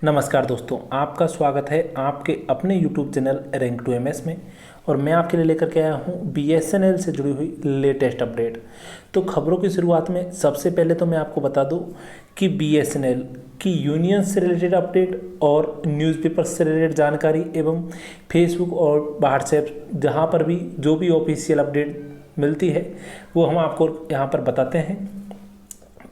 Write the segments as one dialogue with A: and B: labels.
A: नमस्कार दोस्तों, आपका स्वागत है आपके अपने YouTube channel rank to MS में। और मैं आपके लिए लेकर के आया हूँ BSNL से जुड़ी हुई लेटेस्ट अपडेट। तो खबरों की शुरुआत में सबसे पहले तो मैं आपको बता दूँ कि BSNL की यूनियन से रिलेटेड अपडेट और न्यूज़पेपर से रिलेटेड जानकारी एवं फेसबुक और व्हाट्सएप जहाँ पर भी जो भी ऑफिशियल अपडेट मिलती है वो हम आपको यहाँ पर बताते हैं।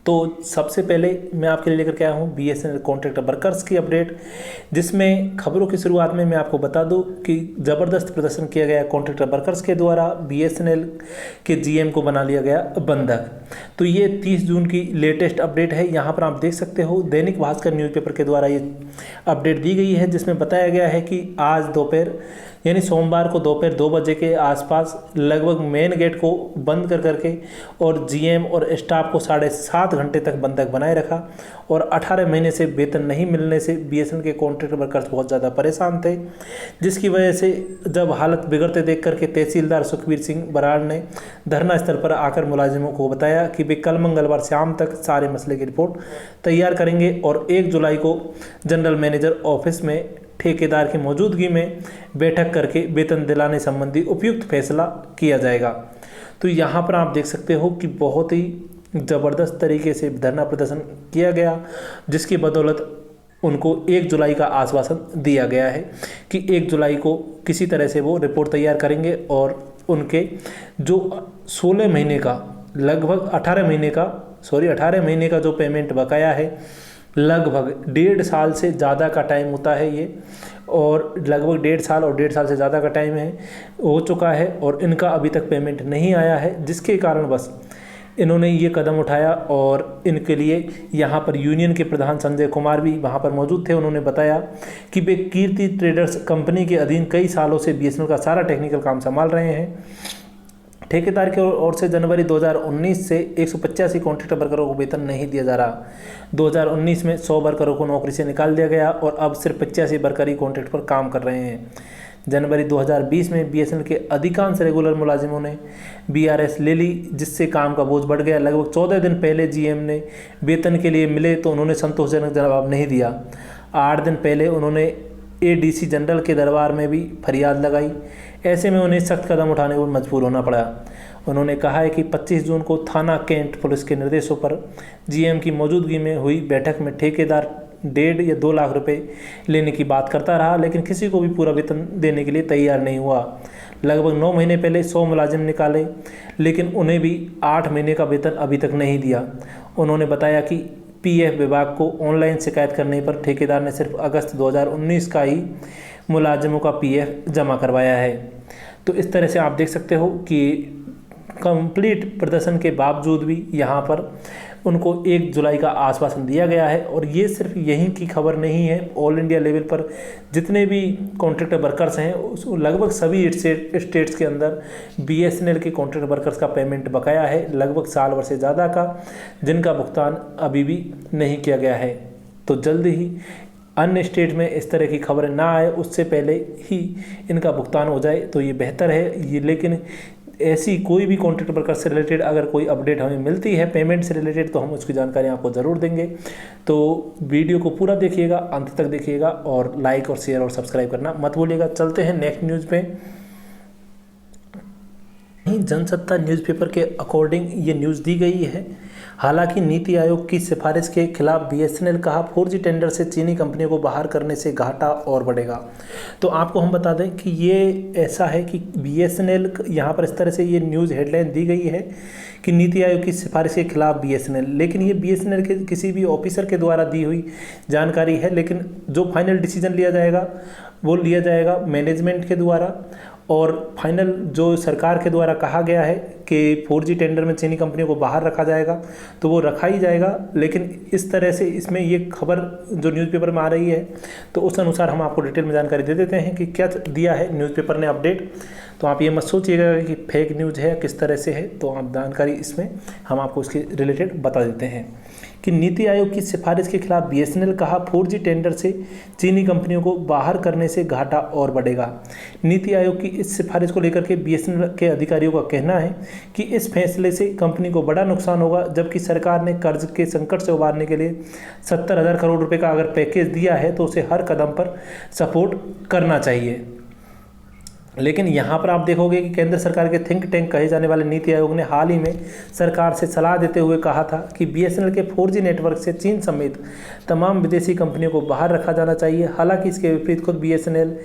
A: तो सबसे पहले मैं आपके लिए लेकर के आया हूँ BSNL कॉन्ट्रैक्ट वर्कर्स की अपडेट, जिसमें खबरों की शुरुआत में मैं आपको बता दूं कि ज़बरदस्त प्रदर्शन किया गया कॉन्ट्रैक्ट वर्कर्स के द्वारा। BSNL के GM को बना लिया गया बंधक। तो ये 30 जून की लेटेस्ट अपडेट है। यहाँ पर आप देख सकते हो दैनिक भास्कर न्यूज़पेपर के द्वारा ये अपडेट दी गई है, जिसमें बताया गया है कि आज दोपहर यानी सोमवार को दोपहर 2 बजे के आसपास लगभग मेन गेट को बंद कर करके और GM और स्टाफ को 7.5 घंटे तक बंधक बनाए रखा। और 18 महीने से वेतन नहीं मिलने से BSNL के कॉन्ट्रैक्ट वर्कर्स बहुत ज़्यादा परेशान थे, जिसकी वजह से जब हालत बिगड़ते देख करके तहसीलदार सुखबीर सिंह बराड़ ने धरना स्थल पर आकर मुलाजिमों को बताया कि वे कल मंगलवार शाम तक सारे मसले की रिपोर्ट तैयार करेंगे और 1 जुलाई को जनरल मैनेजर ऑफिस में ठेकेदार की मौजूदगी में बैठक करके वेतन दिलाने संबंधी उपयुक्त फैसला किया जाएगा। तो यहाँ पर आप देख सकते हो कि बहुत ही ज़बरदस्त तरीके से धरना प्रदर्शन किया गया, जिसकी बदौलत उनको 1 जुलाई का आश्वासन दिया गया है कि 1 जुलाई को किसी तरह से वो रिपोर्ट तैयार करेंगे और उनके जो 16 महीने का लगभग 18 महीने का जो पेमेंट बकाया है, लगभग 1.5 साल से ज़्यादा का टाइम होता है ये, और लगभग 1.5 साल और 1.5 साल से ज़्यादा का टाइम हो चुका है और इनका अभी तक पेमेंट नहीं आया है, जिसके कारण बस इन्होंने ये कदम उठाया। और इनके लिए यहाँ पर यूनियन के प्रधान संजय कुमार भी वहाँ पर मौजूद थे। उन्होंने बताया कि वे कीर्ति ट्रेडर्स कंपनी के अधीन कई सालों से BSNL का सारा टेक्निकल काम संभाल रहे हैं। ठेकेदार की ओर से जनवरी 2019 से 185 कॉन्ट्रैक्ट वर्करों को वेतन नहीं दिया जा रहा। 2019 में 100 वर्करों को नौकरी से निकाल दिया गया और अब सिर्फ 85 वर्कर ही कॉन्ट्रैक्ट पर काम कर रहे हैं। जनवरी 2020 में BSNL के अधिकांश रेगुलर मुलाजिमों ने BRS ले ली, जिससे काम का बोझ बढ़ गया। लगभग 14 दिन पहले GM ने वेतन के लिए मिले तो उन्होंने संतोषजनक जवाब नहीं दिया। 8 दिन पहले उन्होंने ADC जनरल के दरबार में भी फरियाद लगाई। ऐसे में उन्हें सख्त कदम उठाने को मजबूर होना पड़ा। उन्होंने कहा है कि 25 जून को थाना कैंट पुलिस के निर्देशों पर GM की मौजूदगी में हुई बैठक में ठेकेदार 1.5 या 2 लाख रुपए लेने की बात करता रहा, लेकिन किसी को भी पूरा वेतन देने के लिए तैयार नहीं हुआ। लगभग 9 महीने पहले 100 मुलाजिम निकाले, लेकिन उन्हें भी 8 महीने का वेतन अभी तक नहीं दिया। उन्होंने बताया कि PF विभाग को ऑनलाइन शिकायत करने पर ठेकेदार ने सिर्फ अगस्त 2019 का ही मुलाजिमों का PF जमा करवाया है। तो इस तरह से आप देख सकते हो कि कंप्लीट प्रदर्शन के बावजूद भी यहाँ पर उनको 1 जुलाई का आश्वासन दिया गया है। और ये सिर्फ यहीं की खबर नहीं है, ऑल इंडिया लेवल पर जितने भी कॉन्ट्रैक्ट वर्कर्स हैं लगभग सभी स्टेट्स के अंदर BSNL के कॉन्ट्रैक्ट वर्कर्स का पेमेंट बकाया है, लगभग साल भर से ज़्यादा का, जिनका भुगतान अभी भी नहीं किया गया है। तो जल्द ही अन्य स्टेट में इस तरह की खबरें ना आए, उससे पहले ही इनका भुगतान हो जाए तो ये बेहतर है। ये लेकिन ऐसी कोई भी कॉन्ट्रैक्ट वर्कर से रिलेटेड अगर कोई अपडेट हमें मिलती है पेमेंट से रिलेटेड तो हम उसकी जानकारी आपको ज़रूर देंगे। तो वीडियो को पूरा देखिएगा, अंत तक देखिएगा और लाइक और शेयर और सब्सक्राइब करना मत भूलिएगा। चलते हैं नेक्स्ट न्यूज़ पे। जनसत्ता न्यूज़पेपर के अकॉर्डिंग ये न्यूज़ दी गई है। हालांकि नीति आयोग की सिफारिश के खिलाफ BSNL कहा 4G टेंडर से चीनी कंपनियों को बाहर करने से घाटा और बढ़ेगा। तो आपको हम बता दें कि ये ऐसा है कि BSNL यहाँ पर इस तरह से ये न्यूज़ हेडलाइन दी गई है कि नीति आयोग की सिफारिश के खिलाफ BSNL, लेकिन ये BSNL के किसी भी ऑफिसर के द्वारा दी हुई जानकारी है। लेकिन जो फाइनल डिसीजन लिया जाएगा वो लिया जाएगा मैनेजमेंट के द्वारा, और फाइनल जो सरकार के द्वारा कहा गया है कि 4G टेंडर में चीनी कंपनियों को बाहर रखा जाएगा तो वो रखा ही जाएगा। लेकिन इस तरह से इसमें ये खबर जो न्यूज़पेपर में आ रही है तो उस अनुसार हम आपको डिटेल में जानकारी दे देते हैं कि क्या दिया है न्यूज़पेपर ने अपडेट। तो आप ये मत सोचिएगा कि फेक न्यूज़ है, किस तरह से है, तो आप जानकारी इसमें हम आपको इसके रिलेटेड बता देते हैं कि नीति आयोग की सिफारिश के खिलाफ बीएसएनएल, कहा 4G टेंडर से चीनी कंपनियों को बाहर करने से घाटा और बढ़ेगा। नीति आयोग की इस सिफारिश को लेकर के बीएसएनएल के अधिकारियों का कहना है कि इस फैसले से कंपनी को बड़ा नुकसान होगा, जबकि सरकार ने कर्ज के संकट से उबारने के लिए 70,000 करोड़ रुपए का अगर पैकेज दिया है तो उसे हर कदम पर सपोर्ट करना चाहिए। लेकिन यहाँ पर आप देखोगे कि केंद्र सरकार के थिंक टैंक कहे जाने वाले नीति आयोग ने हाल ही में सरकार से सलाह देते हुए कहा था कि बीएसएनएल के 4G नेटवर्क से चीन समेत तमाम विदेशी कंपनियों को बाहर रखा जाना चाहिए। हालांकि इसके विपरीत खुद बीएसएनएल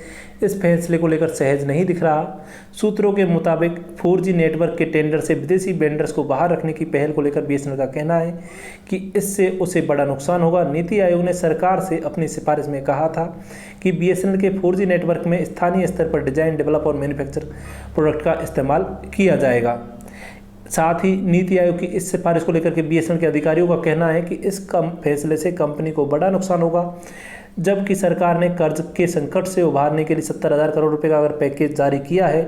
A: इस फैसले को लेकर सहज नहीं दिख रहा। सूत्रों के मुताबिक 4G नेटवर्क के टेंडर से विदेशी वेंडर्स को बाहर रखने की पहल को लेकर बीएसएनएल का कहना है कि इससे उसे बड़ा नुकसान होगा। नीति आयोग ने सरकार से अपनी सिफारिश में कहा था कि बीएसएनएल के 4G नेटवर्क में स्थानीय स्तर पर डिजाइन, डेवलप और मैन्युफैक्चर प्रोडक्ट का इस्तेमाल किया जाएगा। साथ ही नीति आयोग की इस सिफारिश को लेकर के बीएसएनएल के अधिकारियों का कहना है कि इस फैसले से कंपनी को बड़ा नुकसान होगा, जबकि सरकार ने कर्ज के संकट से उभारने के लिए 70,000 करोड़ रुपए का अगर पैकेज जारी किया है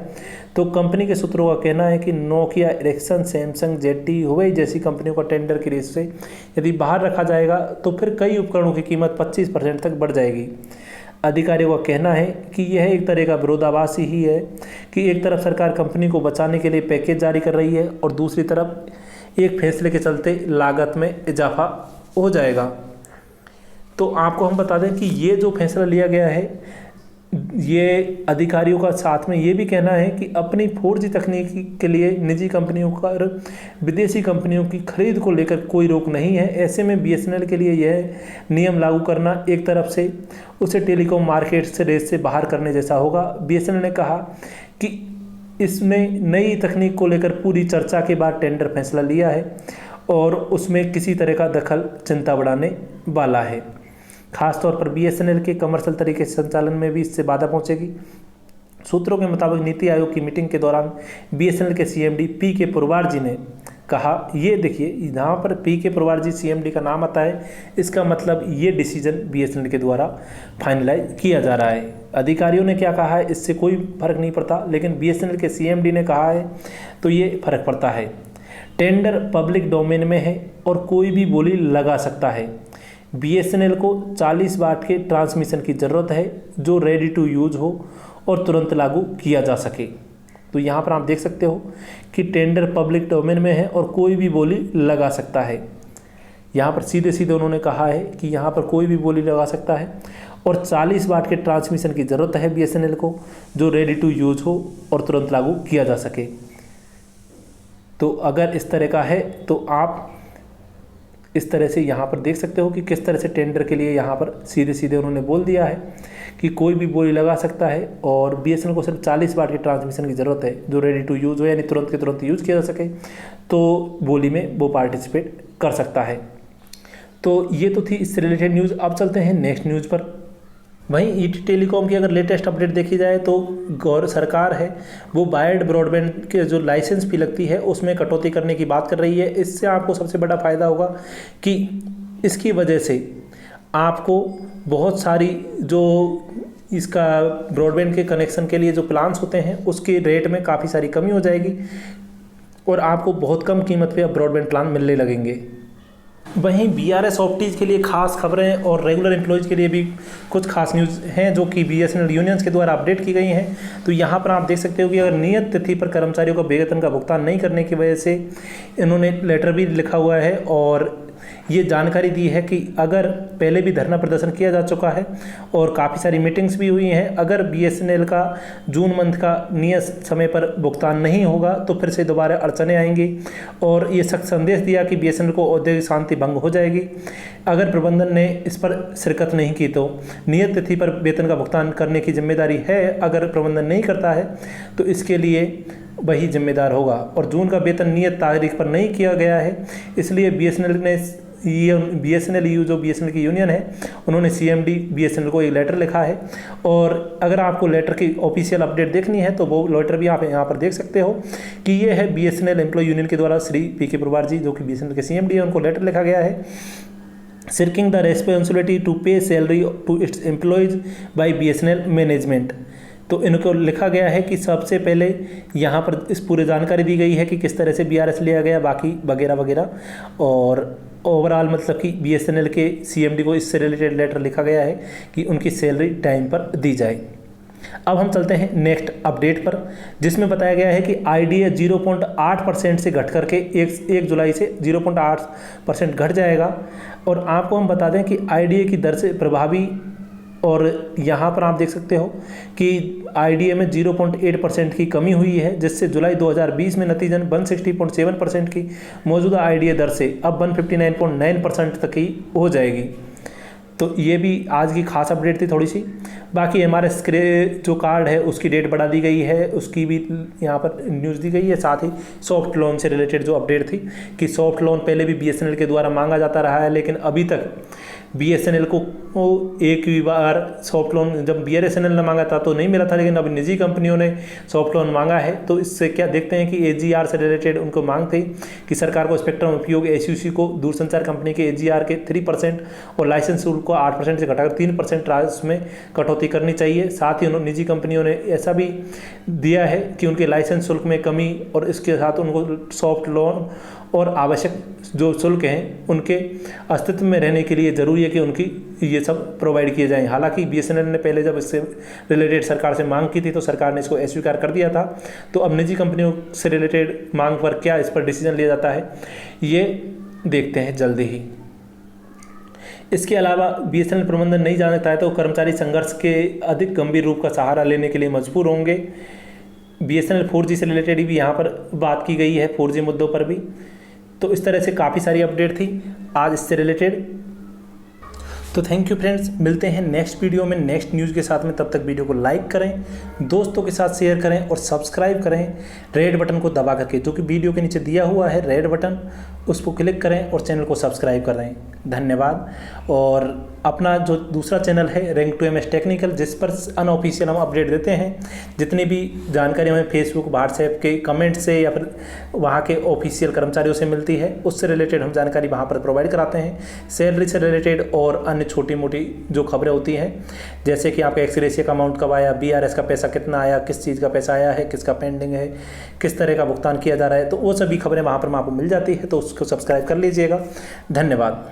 A: तो कंपनी के सूत्रों का कहना है कि Nokia, Ericsson, Samsung, ZTE, Huawei जैसी कंपनियों का टेंडर की रेस से यदि बाहर रखा जाएगा तो फिर कई उपकरणों की कीमत 25% तक बढ़ जाएगी। अधिकारियों का कहना है कि यह एक तरह का विरोधाभास ही है कि एक तरफ सरकार कंपनी को बचाने के लिए पैकेज जारी कर रही है और दूसरी तरफ एक फैसले के चलते लागत में इजाफा हो जाएगा। तो आपको हम बता दें कि ये जो फैसला लिया गया है, ये अधिकारियों का साथ में ये भी कहना है कि अपनी 4G तकनीकी के लिए निजी कंपनियों का विदेशी कंपनियों की खरीद को लेकर कोई रोक नहीं है। ऐसे में बीएसएनएल के लिए यह नियम लागू करना एक तरफ से उसे टेलीकॉम मार्केट से रेस से बाहर करने जैसा होगा। बीएसएनएल ने कहा कि इसने नई तकनीक को लेकर पूरी चर्चा के बाद टेंडर फैसला लिया है और उसमें किसी तरह का दखल चिंता बढ़ाने वाला है। खासतौर पर बीएसएनएल के कमर्शियल तरीके से संचालन में भी इससे बाधा पहुंचेगी। सूत्रों के मुताबिक नीति आयोग की मीटिंग के दौरान बीएसएनएल के सीएमडी पी.के. पुरवार जी ने कहा, ये देखिए यहाँ पर पी.के. पुरवार जी सीएमडी का नाम आता है, इसका मतलब ये डिसीजन बीएसएनएल के द्वारा फाइनलाइज किया जा रहा है। अधिकारियों ने क्या कहा है इससे कोई फर्क नहीं पड़ता, लेकिन बीएसएनएल के सीएमडी ने कहा है तो ये फर्क पड़ता है। टेंडर पब्लिक डोमेन में है और कोई भी बोली लगा सकता है। बीएसएनएल को 40 वाट के ट्रांसमिशन की ज़रूरत है जो रेडी टू यूज हो और तुरंत लागू किया जा सके। तो यहाँ पर आप देख सकते हो कि टेंडर पब्लिक डोमेन में है और कोई भी बोली लगा सकता है। यहाँ पर सीधे सीधे उन्होंने कहा है कि यहाँ पर कोई भी बोली लगा सकता है और 40 वाट के ट्रांसमिशन की ज़रूरत है बीएसएनएल को जो रेडी टू यूज हो और तुरंत लागू किया जा सके। तो अगर इस तरह का है तो आप इस तरह से यहाँ पर देख सकते हो कि किस तरह से टेंडर के लिए यहाँ पर सीधे सीधे उन्होंने बोल दिया है कि कोई भी बोली लगा सकता है और बीएसएनएल को सिर्फ 40 वाट की ट्रांसमिशन की ज़रूरत है जो रेडी टू यूज़ हो, यानी तुरंत के तुरंत यूज़ किया जा सके, तो बोली में वो पार्टिसिपेट कर सकता है। तो ये तो थी इससे रिलेटेड न्यूज़। अब चलते हैं नेक्स्ट न्यूज़ पर। वहीं ईटी टेलीकॉम की अगर लेटेस्ट अपडेट देखी जाए तो सरकार है वो वायर्ड ब्रॉडबैंड के जो लाइसेंस फी लगती है उसमें कटौती करने की बात कर रही है। इससे आपको सबसे बड़ा फ़ायदा होगा कि इसकी वजह से आपको बहुत सारी जो इसका ब्रॉडबैंड के कनेक्शन के लिए जो प्लान्स होते हैं उसके रेट में काफ़ी सारी कमी हो जाएगी और आपको बहुत कम कीमत पे अब ब्रॉडबैंड प्लान मिलने लगेंगे। वहीं बीआरएस ऑप्टीज के लिए खास खबरें और रेगुलर एम्प्लॉयज़ के लिए भी कुछ खास न्यूज़ हैं जो कि बीएसएनएल यूनियंस के द्वारा अपडेट की गई हैं। तो यहाँ पर आप देख सकते हो कि अगर नियत तिथि पर कर्मचारियों को वेतन का भुगतान नहीं करने की वजह से इन्होंने लेटर भी लिखा हुआ है और ये जानकारी दी है कि अगर पहले भी धरना प्रदर्शन किया जा चुका है और काफ़ी सारी मीटिंग्स भी हुई हैं, अगर बीएसएनएल का जून मंथ का नियत समय पर भुगतान नहीं होगा तो फिर से दोबारा अड़चनें आएंगी और ये सख्त संदेश दिया कि बीएसएनएल को औद्योगिक शांति भंग हो जाएगी अगर प्रबंधन ने इस पर शिरकत नहीं की। तो नियत तिथि पर वेतन का भुगतान करने की जिम्मेदारी है, अगर प्रबंधन नहीं करता है तो इसके लिए वही जिम्मेदार होगा। और जून का वेतन नियत तारीख पर नहीं किया गया है, इसलिए बीएसएनएल जो बीएसएनएल की यूनियन है उन्होंने सीएमडी बीएसएनएल को एक लेटर लिखा है और अगर आपको लेटर की ऑफिशियल अपडेट देखनी है तो वो लेटर भी आप यहाँ पर देख सकते हो कि ये है बीएसएनएल एम्प्लॉय यूनियन के द्वारा श्री पी.के. पुरवार जी जो कि बीएसएनएल के सीएमडी है, उनको लेटर लिखा गया है। Shirking the responsibility to pay salary to its employees by BSNL management। तो इनको लिखा गया है कि सबसे पहले यहाँ पर इस पूरी जानकारी दी गई है कि किस तरह से BRS लिया गया, बाकी वगैरह वगैरह, और ओवरऑल मतलब कि BSNL के CMD को इससे रिलेटेड लेटर लिखा गया है कि उनकी सैलरी टाइम पर दी जाए। अब हम चलते हैं नेक्स्ट अपडेट पर, जिसमें बताया गया है कि IDA 0.8% से घट करके 1 जुलाई से 0.8% घट जाएगा। और आपको हम बता दें कि IDA की दर से प्रभावी, और यहाँ पर आप देख सकते हो कि IDA में 0.8% की कमी हुई है, जिससे जुलाई 2020 में नतीजन 160.7% की मौजूदा IDA दर से अब 159.9% तक की हो जाएगी। तो ये भी आज की खास अपडेट थी थोड़ी सी। बाकी MRS जो कार्ड है उसकी डेट बढ़ा दी गई है, उसकी भी यहाँ पर न्यूज़ दी गई है। साथ ही सॉफ्ट लोन से रिलेटेड जो अपडेट थी कि सॉफ्ट लोन पहले भी BSNL के द्वारा मांगा जाता रहा है, लेकिन अभी तक BSNL को एक भी बार सॉफ्ट लोन, जब BSNL ने मांगा था तो नहीं मिला था, लेकिन अभी निजी कंपनियों ने सॉफ्ट लोन मांगा है। तो इससे क्या देखते हैं कि AGR से रिलेटेड उनको मांग थी कि सरकार को स्पेक्ट्रम उपयोग SUC को दूरसंचार कंपनी के AGR के 3% और लाइसेंस शुल्क को 8% से घटाकर 3% राजस्व में कटौती करनी चाहिए। साथ ही उन्होंने निजी कंपनियों ने ऐसा भी दिया है कि उनके लाइसेंस शुल्क में कमी, और इसके साथ उनको सॉफ्ट लोन और आवश्यक जो शुल्क हैं उनके अस्तित्व में रहने के लिए ज़रूरी है कि उनकी ये सब प्रोवाइड किए जाएं। हालांकि BSNL ने पहले जब इससे रिलेटेड सरकार से मांग की थी तो सरकार ने इसको अस्वीकार कर दिया था। तो अब निजी कंपनियों से रिलेटेड मांग पर क्या इस पर डिसीजन लिया जाता है, ये देखते हैं जल्दी ही। इसके अलावा BSNL प्रबंधन नहीं जानता है तो कर्मचारी संघर्ष के अधिक गंभीर रूप का सहारा लेने के लिए मजबूर होंगे। BSNL 4G से रिलेटेड भी यहाँ पर बात की गई है, 4G मुद्दों पर भी। तो इस तरह से काफ़ी सारी अपडेट थी आज इससे रिलेटेड। तो थैंक यू फ्रेंड्स, मिलते हैं नेक्स्ट वीडियो में नेक्स्ट न्यूज़ के साथ में। तब तक वीडियो को लाइक करें, दोस्तों के साथ शेयर करें और सब्सक्राइब करें रेड बटन को दबा करके, जो कि वीडियो के नीचे दिया हुआ है रेड बटन, उस पर क्लिक करें और चैनल को सब्सक्राइब करें। धन्यवाद। और अपना जो दूसरा चैनल है Rank2MS टेक्निकल, जिस पर अनऑफिशियल हम अपडेट देते हैं, जितनी भी जानकारी हमें फेसबुक व्हाट्सएप के कमेंट से या फिर वहाँ के ऑफिशियल कर्मचारियों से मिलती है, उससे रिलेटेड हम जानकारी वहाँ पर प्रोवाइड कराते हैं। सैलरी से रिलेटेड और अन्य छोटी मोटी जो खबरें होती हैं, जैसे कि आपका एक्स-ग्रेशिया का अमाउंट कब आया, BRS का पैसा कितना आया, किस चीज़ का पैसा आया है, किसका पेंडिंग है, किस तरह का भुगतान किया जा रहा है, तो वो सभी खबरें वहाँ पर आपको मिल जाती है। तो उसको सब्सक्राइब कर लीजिएगा। धन्यवाद।